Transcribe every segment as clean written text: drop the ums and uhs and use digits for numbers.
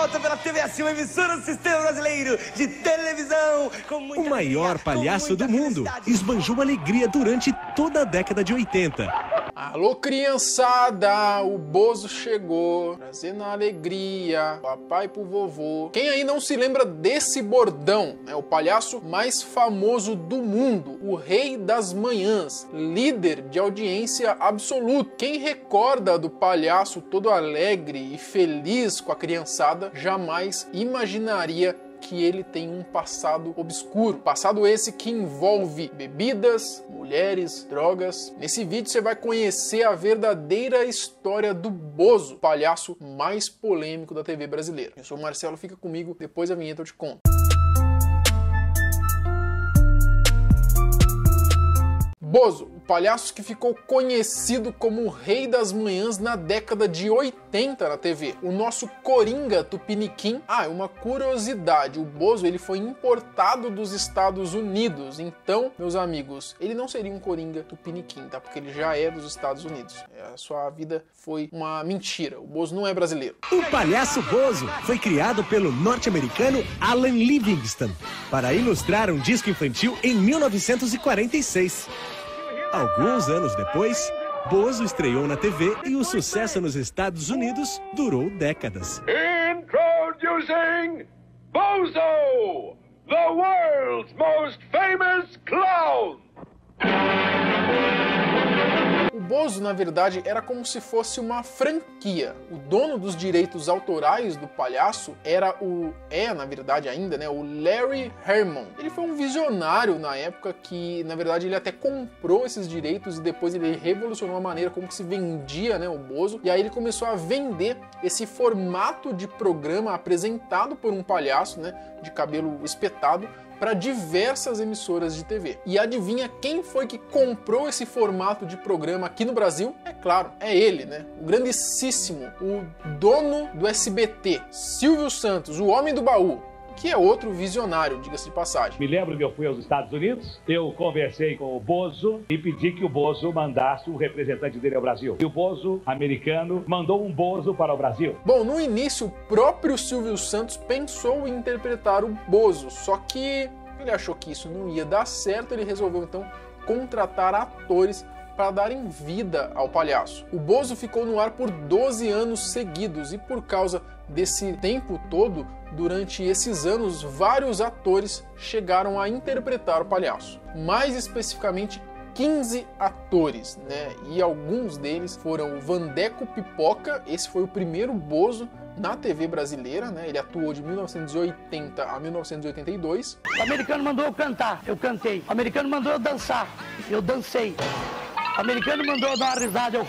volta pela TV Acima, emissora do Sistema Brasileiro de Televisão. O maior palhaço do mundo esbanjou alegria durante toda a década de 80. Alô, criançada, o Bozo chegou, trazendo alegria, papai pro vovô. Quem aí não se lembra desse bordão? É o palhaço mais famoso do mundo, o Rei das Manhãs, líder de audiência absoluto. Quem recorda do palhaço todo alegre e feliz com a criançada, jamais imaginaria que ele tem um passado obscuro. Passado esse que envolve bebidas, mulheres, drogas. Nesse vídeo você vai conhecer a verdadeira história do Bozo, o palhaço mais polêmico da TV brasileira. Eu sou o Marcelo, fica comigo, depois da vinheta eu te conto. Bozo, o palhaço que ficou conhecido como o Rei das Manhãs na década de 80 na TV. O nosso Coringa Tupiniquim. Ah, uma curiosidade, o Bozo ele foi importado dos Estados Unidos. Então, meus amigos, ele não seria um Coringa Tupiniquim, tá? Porque ele já é dos Estados Unidos. A sua vida foi uma mentira. O Bozo não é brasileiro. O palhaço Bozo foi criado pelo norte-americano Alan Livingston para ilustrar um disco infantil em 1946. Alguns anos depois, Bozo estreou na TV e o sucesso nos Estados Unidos durou décadas. Introducing Bozo, the world's most famous clown! O Bozo, na verdade, era como se fosse uma franquia. O dono dos direitos autorais do palhaço na verdade ainda, né, o Larry Herman. Ele foi um visionário na época que, na verdade, ele até comprou esses direitos e depois ele revolucionou a maneira como que se vendia, né, o Bozo. E aí ele começou a vender esse formato de programa apresentado por um palhaço, né, de cabelo espetado, para diversas emissoras de TV. E adivinha quem foi que comprou esse formato de programa aqui no Brasil? É claro, é ele, né? O grandíssimo, o dono do SBT, Silvio Santos, o homem do baú, que é outro visionário, diga-se de passagem. Me lembro que eu fui aos Estados Unidos, eu conversei com o Bozo e pedi que o Bozo mandasse um representante dele ao Brasil. E o Bozo americano mandou um Bozo para o Brasil. Bom, no início, o próprio Silvio Santos pensou em interpretar o Bozo, só que ele achou que isso não ia dar certo, ele resolveu então contratar atores para darem vida ao palhaço. O Bozo ficou no ar por 12 anos seguidos e por causa desse tempo todo, durante esses anos, vários atores chegaram a interpretar o palhaço. Mais especificamente, 15 atores, né? E alguns deles foram o Vandeco Pipoca, esse foi o primeiro Bozo na TV brasileira, né? Ele atuou de 1980 a 1982. O americano mandou eu cantar, eu cantei. O americano mandou eu dançar, eu dancei. O americano mandou eu dar uma risada, eu...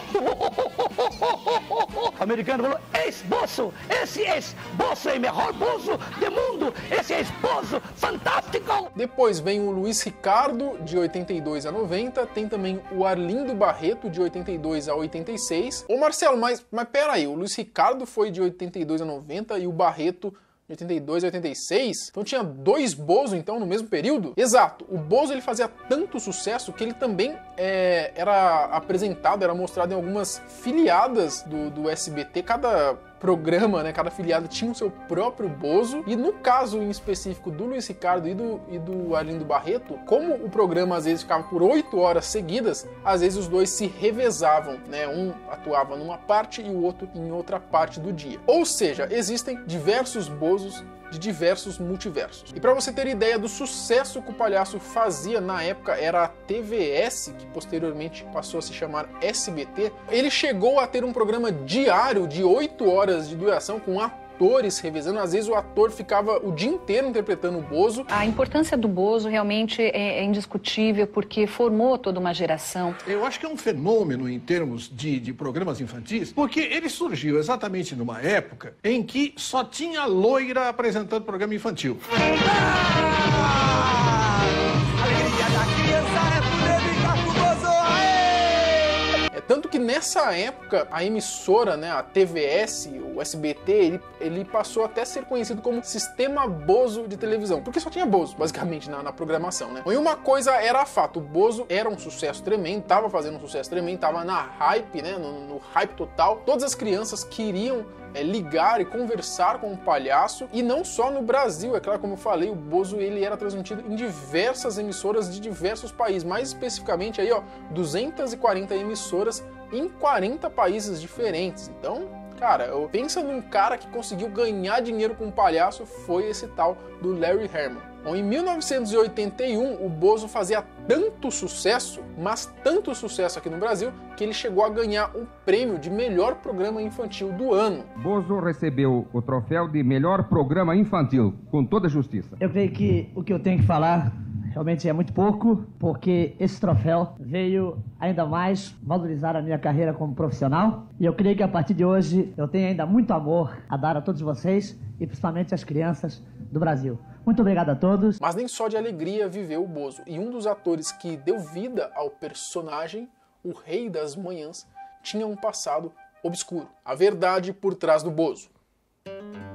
O americano falou, ex-Bozo, esse ex-Bozo é o melhor Bozo do mundo, esse ex-Bozo fantástico. Depois vem o Luiz Ricardo, de 82 a 90, tem também o Arlindo Barreto, de 82 a 86. Ô Marcelo, mas peraí, o Luiz Ricardo foi de 82 a 90 e o Barreto de 82 a 86, então tinha dois Bozo então no mesmo período? Exato, o Bozo ele fazia tanto sucesso que ele também era apresentado, era mostrado em algumas filiadas do SBT, cada programa, né, cada filiado tinha o seu próprio Bozo, e no caso em específico do Luiz Ricardo e do Arlindo Barreto, como o programa às vezes ficava por 8 horas seguidas, às vezes os dois se revezavam, né, um atuava numa parte e o outro em outra parte do dia. Ou seja, existem diversos Bozos de diversos multiversos. E para você ter ideia do sucesso que o palhaço fazia na época, era a TVS, que posteriormente passou a se chamar SBT, ele chegou a ter um programa diário de 8 horas de duração com atores revezando. Às vezes o ator ficava o dia inteiro interpretando o Bozo. A importância do Bozo realmente é indiscutível, porque formou toda uma geração. Eu acho que é um fenômeno em termos de programas infantis, porque ele surgiu exatamente numa época em que só tinha loira apresentando programa infantil. Alegria da criança é poder brincar com o Bozo. Tanto que nessa época a emissora, né, a TVS, o SBT, ele passou até a ser conhecido como Sistema Bozo de televisão, porque só tinha Bozo, basicamente, na programação, né? E uma coisa era fato, o Bozo era um sucesso tremendo, tava fazendo um sucesso tremendo, tava na hype, né, no hype total. Todas as crianças queriam ligar e conversar com o palhaço, e não só no Brasil, é claro, como eu falei, o Bozo ele era transmitido em diversas emissoras de diversos países, mais especificamente aí, ó, 240 emissoras em 40 países diferentes. Então, cara, pensa num cara que conseguiu ganhar dinheiro com um palhaço, foi esse tal do Larry Herman. Bom, em 1981, o Bozo fazia tanto sucesso, mas tanto sucesso aqui no Brasil, que ele chegou a ganhar o prêmio de melhor programa infantil do ano. Bozo recebeu o troféu de melhor programa infantil, com toda a justiça. Eu creio que o que eu tenho que falar realmente é muito pouco, porque esse troféu veio ainda mais valorizar a minha carreira como profissional. E eu creio que a partir de hoje eu tenho ainda muito amor a dar a todos vocês e principalmente às crianças do Brasil. Muito obrigado a todos. Mas nem só de alegria viveu o Bozo. E um dos atores que deu vida ao personagem, o Rei das Manhãs, tinha um passado obscuro. A verdade por trás do Bozo.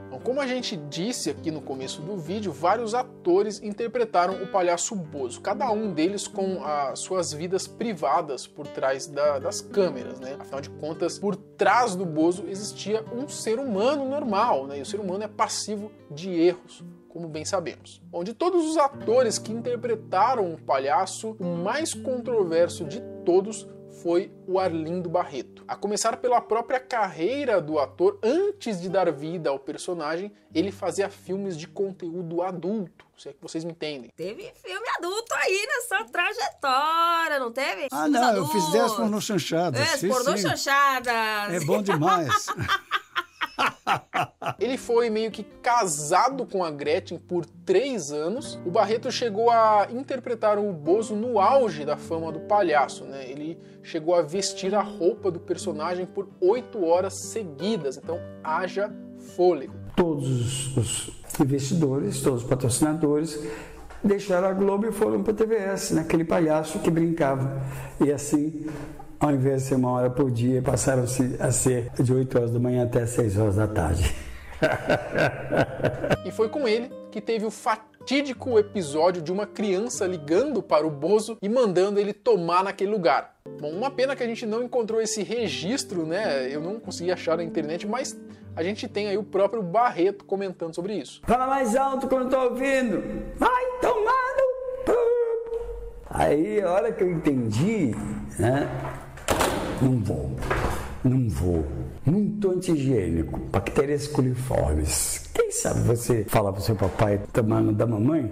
Bom, como a gente disse aqui no começo do vídeo, vários atores interpretaram o palhaço Bozo, cada um deles com as suas vidas privadas por trás das câmeras, né? Afinal de contas, por trás do Bozo existia um ser humano normal, né? E o ser humano é passivo de erros, como bem sabemos. Bom, de todos os atores que interpretaram o palhaço, o mais controverso de todos foi o Arlindo Barreto. A começar pela própria carreira do ator, antes de dar vida ao personagem, ele fazia filmes de conteúdo adulto, se é que vocês me entendem. Teve filme adulto aí nessa trajetória, não teve? Ah, não, eu fiz 10 pornô chanchadas. Pornô chanchadas. É bom demais. Ele foi meio que casado com a Gretchen por 3 anos. O Barreto chegou a interpretar o Bozo no auge da fama do palhaço, né? Ele chegou a vestir a roupa do personagem por 8 horas seguidas, então haja fôlego. Todos os investidores, todos os patrocinadores deixaram a Globo e foram para a TVS, naquele palhaço que brincava. E assim, ao invés de ser 1 hora por dia, passaram a ser de 8 horas da manhã até 6 horas da tarde. E foi com ele que teve o fatídico episódio de uma criança ligando para o Bozo e mandando ele tomar naquele lugar. Bom, uma pena que a gente não encontrou esse registro, né? Eu não consegui achar na internet, mas a gente tem aí o próprio Barreto comentando sobre isso. Fala mais alto que eu não tô ouvindo. Vai tomar no... Aí, a hora que eu entendi, né? Não vou. Muito anti-higiênico, bactérias coliformes. Quem sabe você fala pro seu papai tomando da mamãe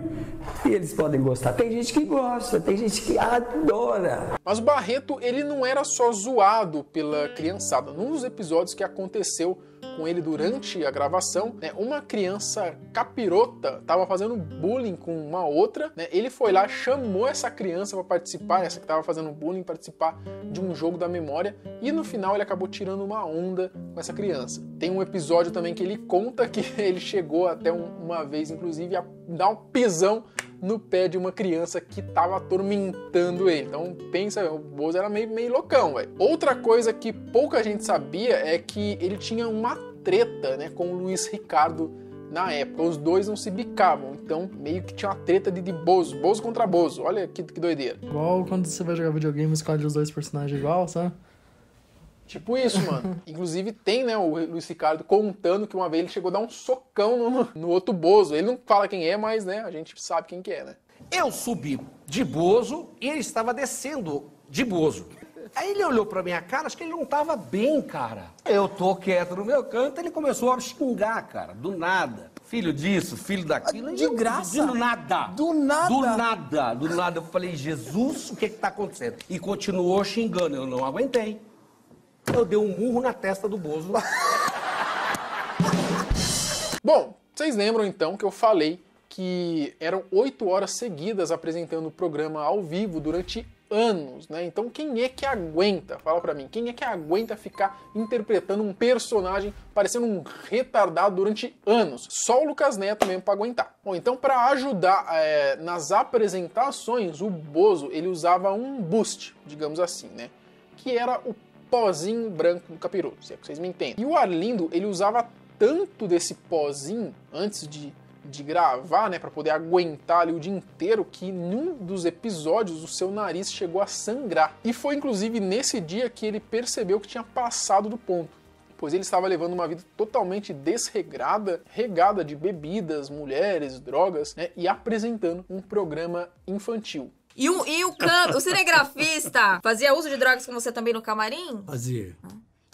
e eles podem gostar. Tem gente que gosta, tem gente que adora. Mas o Barreto, ele não era só zoado pela criançada. Num dos episódios que aconteceu com ele durante a gravação, né, uma criança capirota estava fazendo bullying com uma outra, né, ele foi lá, chamou essa criança para participar, essa que estava fazendo bullying, participar de um jogo da memória, e no final ele acabou tirando uma onda com essa criança. Tem um episódio também que ele conta que ele chegou até uma vez, inclusive, a dar um pisão no pé de uma criança que estava atormentando ele. Então pensa, o Bozo era meio loucão, velho. Outra coisa que pouca gente sabia é que ele tinha uma treta, né, com o Luiz Ricardo na época. Os dois não se bicavam, então meio que tinha uma treta de Bozo contra Bozo. Olha que doideira. Igual quando você vai jogar videogame e escolhe os dois personagens igual, sabe? Tipo isso, mano. Inclusive tem, né, o Luiz Ricardo contando que uma vez ele chegou a dar um socão no outro Bozo. Ele não fala quem é, mas, né, a gente sabe quem que é, né? Eu subi de Bozo e ele estava descendo de Bozo. Aí ele olhou pra minha cara, acho que ele não tava bem, cara. Eu tô quieto no meu canto, ele começou a xingar, cara, do nada. Filho disso, filho daquilo. De graça? Do nada. Do nada? Do nada, do nada. Eu falei, Jesus, o que tá acontecendo? E continuou xingando, eu não aguentei. Eu dei um murro na testa do Bozo. Bom, vocês lembram então que eu falei que eram 8 horas seguidas apresentando o programa ao vivo durante anos, né? Então quem é que aguenta? Fala pra mim, quem é que aguenta ficar interpretando um personagem parecendo um retardado durante anos? Só o Lucas Neto mesmo pra aguentar. Bom, então pra ajudar nas apresentações, o Bozo, ele usava um boost, digamos assim, né? Que era o pozinho branco do capiroto, se é que vocês me entendem. E o Arlindo, ele usava tanto desse pozinho antes de gravar, né, para poder aguentar ali o dia inteiro, que num dos episódios o seu nariz chegou a sangrar. E foi inclusive nesse dia que ele percebeu que tinha passado do ponto. pois ele estava levando uma vida totalmente desregrada, regada de bebidas, mulheres, drogas, né, e apresentando um programa infantil. E o cinegrafista fazia uso de drogas com você também no camarim? Fazia.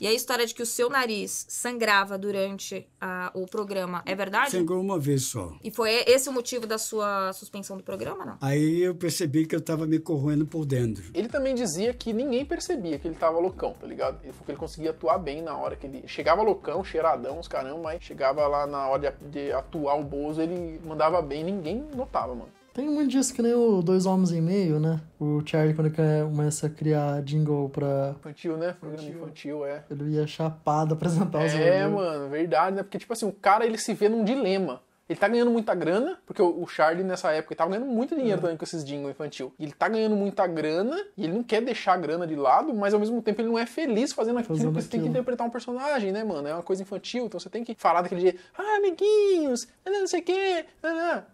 E a história de que o seu nariz sangrava durante o programa, é verdade? Sangrou uma vez só. E foi esse o motivo da sua suspensão do programa, não? Aí eu percebi que eu tava me corroendo por dentro. Ele também dizia que ninguém percebia que ele tava loucão, tá ligado? Ele falou que ele conseguia atuar bem na hora que ele... Chegava loucão, cheiradão, os caramba, mas chegava lá na hora de atuar o Bozo, ele mandava bem, ninguém notava, mano. Tem muito disso que nem o Dois Homens e Meio, né? O Charlie, quando ele começa a criar jingle pra... Infantil, né? Programa infantil, é. Ele ia chapado apresentar os mano, verdade, né? Porque, tipo assim, o cara, ele se vê num dilema. Ele tá ganhando muita grana, porque o Charlie, nessa época, ele tava ganhando muito dinheiro também com esses jingles infantil. E ele tá ganhando muita grana, e ele não quer deixar a grana de lado, mas ao mesmo tempo ele não é feliz fazendo aquilo, porque você tem que interpretar um personagem, né, mano? É uma coisa infantil, então você tem que falar daquele jeito, amiguinhos, não sei o quê,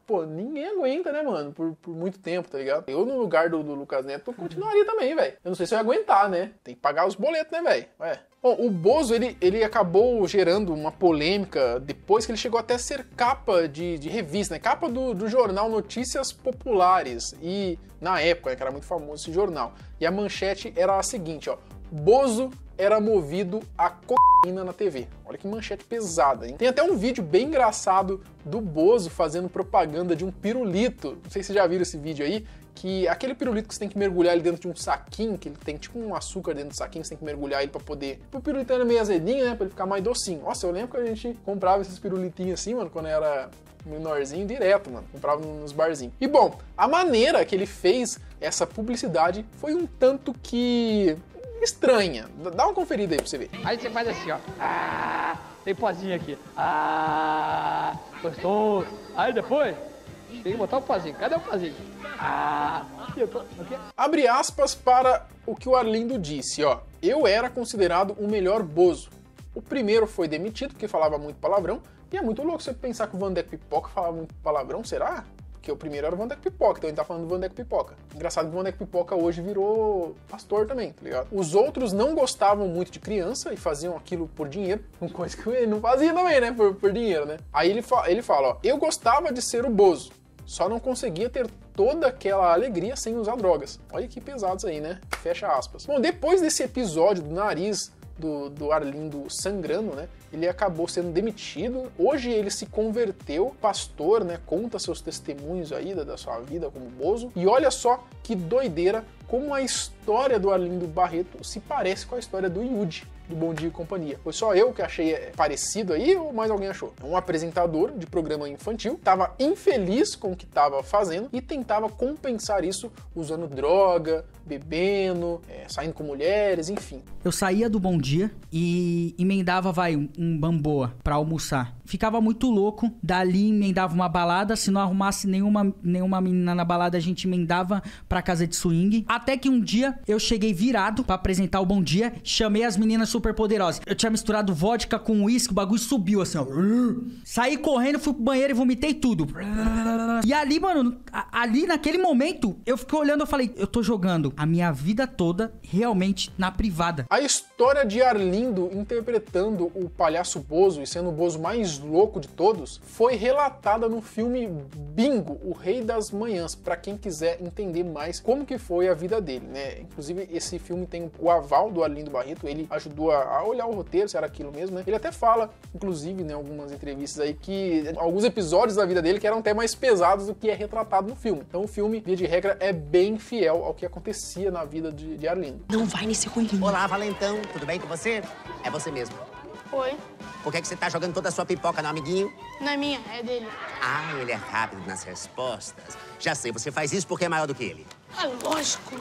Pô, ninguém aguenta, né, mano, por muito tempo, tá ligado? Eu, no lugar do Lucas Neto, continuaria também, velho. Eu não sei se eu ia aguentar, né? Tem que pagar os boletos, né, velho? Bom, o Bozo, ele acabou gerando uma polêmica depois que ele chegou até a ser capa de revista, né? Capa do jornal Notícias Populares. E na época, né, que era muito famoso esse jornal. E a manchete era a seguinte, ó. Bozo era movido a cocaína na TV. Olha que manchete pesada, hein? Tem até um vídeo bem engraçado do Bozo fazendo propaganda de um pirulito. Não sei se vocês já viram esse vídeo aí. Que aquele pirulito que você tem que mergulhar ele dentro de um saquinho, que ele tem tipo um açúcar dentro do saquinho, você tem que mergulhar ele pra poder... O pirulito era meio azedinho, né? Pra ele ficar mais docinho. Nossa, eu lembro que a gente comprava esses pirulitinhos assim, mano, quando era menorzinho, direto, mano. Comprava nos barzinhos. E bom, a maneira que ele fez essa publicidade foi um tanto que... estranha. Dá uma conferida aí pra você ver. Aí você faz assim, ó. Tem pozinho aqui. Gostou. Aí depois... tem que botar o pozinho. Cadê o pozinho? Abre aspas para o que o Arlindo disse, ó. Eu era considerado o melhor Bozo. O primeiro foi demitido porque falava muito palavrão. E é muito louco você pensar que o Vandeco Pipoca falava muito palavrão, será? Porque o primeiro era o Vandeco Pipoca, então ele tá falando do Vandeco Pipoca. Engraçado que o Vandeco Pipoca hoje virou pastor também, tá ligado? Os outros não gostavam muito de criança e faziam aquilo por dinheiro, uma coisa que ele não fazia também, né? Por dinheiro, né? Aí ele fala, ó, eu gostava de ser o Bozo, só não conseguia ter toda aquela alegria sem usar drogas. Olha que pesados aí, né? Fecha aspas. Bom, depois desse episódio do nariz do Arlindo sangrando, né? Ele acabou sendo demitido. Hoje ele se converteu, pastor, né? Conta seus testemunhos aí da sua vida como Bozo. E olha só que doideira como a história do Arlindo Barreto se parece com a história do Yudi, do Bom Dia e Companhia. Foi só eu que achei parecido aí ou mais alguém achou? Um apresentador de programa infantil estava infeliz com o que estava fazendo e tentava compensar isso usando droga, bebendo, saindo com mulheres, enfim. Eu saía do Bom Dia e emendava, um bamboa pra almoçar. Ficava muito louco, dali emendava uma balada, se não arrumasse nenhuma menina na balada, a gente emendava pra casa de swing. Até que um dia eu cheguei virado pra apresentar o Bom Dia, chamei as meninas super poderosas. Eu tinha misturado vodka com uísque, o bagulho subiu assim, ó. Saí correndo, fui pro banheiro e vomitei tudo. E ali, mano, ali naquele momento, eu fiquei olhando, eu falei, eu tô jogando a minha vida toda realmente na privada. A história de Arlindo interpretando o palhaço Bozo e sendo o Bozo mais louco de todos foi relatada no filme Bingo, o Rei das Manhãs, pra quem quiser entender mais como que foi a vida dele, né? Inclusive, esse filme tem o aval do Arlindo Barreto, ele ajudou a olhar o roteiro, se era aquilo mesmo, né? Ele até fala, inclusive, né, algumas entrevistas aí, que alguns episódios da vida dele que eram até mais pesados do que é retratado no filme. Então o filme, via de regra, é bem fiel ao que acontecia na vida de Arlindo. Não vai nesse ruim. Olá, Valentão, tudo bem com você? É você mesmo. Oi. Por que você tá jogando toda a sua pipoca no amiguinho? Não é minha, é dele. Ah, ele é rápido nas respostas. Já sei, você faz isso porque é maior do que ele. É lógico.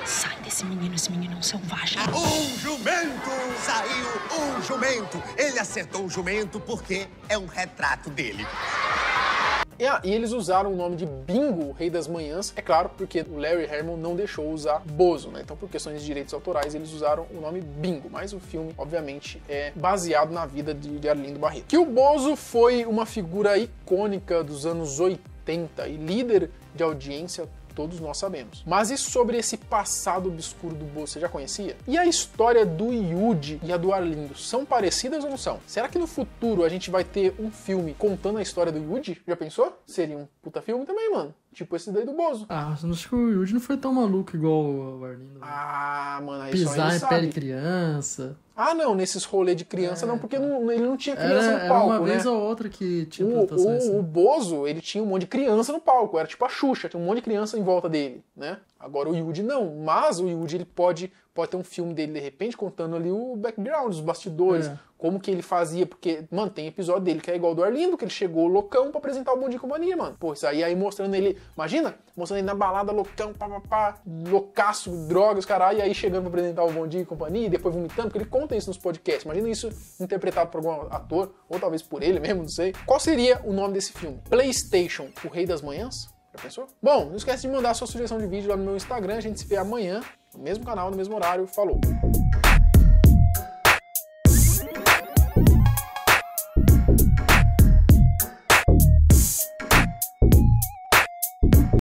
Sai desse menino, esse menino é um selvagem. Um jumento! Saiu um jumento! Ele acertou o jumento porque é um retrato dele. E eles usaram o nome de Bingo, o Rei das Manhãs, é claro, porque o Larry Herman não deixou usar Bozo, né? Então, por questões de direitos autorais, eles usaram o nome Bingo. Mas o filme, obviamente, é baseado na vida de Arlindo Barreto. Que o Bozo foi uma figura icônica dos anos 80 e líder de audiência todos nós sabemos. Mas e sobre esse passado obscuro do Bozo, você já conhecia? E a história do Yudi e a do Arlindo, são parecidas ou não são? Será que no futuro a gente vai ter um filme contando a história do Yudi? Já pensou? Seria um puta filme também, mano. Tipo esse daí do Bozo. Ah, acho que o Yudi não foi tão maluco igual o Arlindo. Ah, mano, aí pisar só em pé de criança. Ah, não, nesses rolês de criança não, porque ele não tinha criança no palco, era uma né? vez ou outra que tinha apresentações assim. O Bozo, ele tinha um monte de criança no palco, era tipo a Xuxa, tinha um monte de criança em volta dele, né? Agora o Yudi não, mas o Yudi ele pode ter um filme dele de repente contando ali o background, os bastidores, como que ele fazia, porque, mano, tem episódio dele que é igual do Arlindo, que ele chegou loucão pra apresentar o Bom Dia e Companhia, mano. Pô, isso aí mostrando ele, imagina, mostrando ele na balada loucão, loucaço, drogas, caralho, e aí chegando pra apresentar o Bom Dia e Companhia, e depois vomitando, porque ele conta isso nos podcasts. Imagina isso interpretado por algum ator, ou talvez por ele mesmo, não sei. Qual seria o nome desse filme? PlayStation, o Rei das Manhãs? Já pensou? Bom, não esquece de mandar sua sugestão de vídeo lá no meu Instagram, a gente se vê amanhã, no mesmo canal, no mesmo horário. Falou!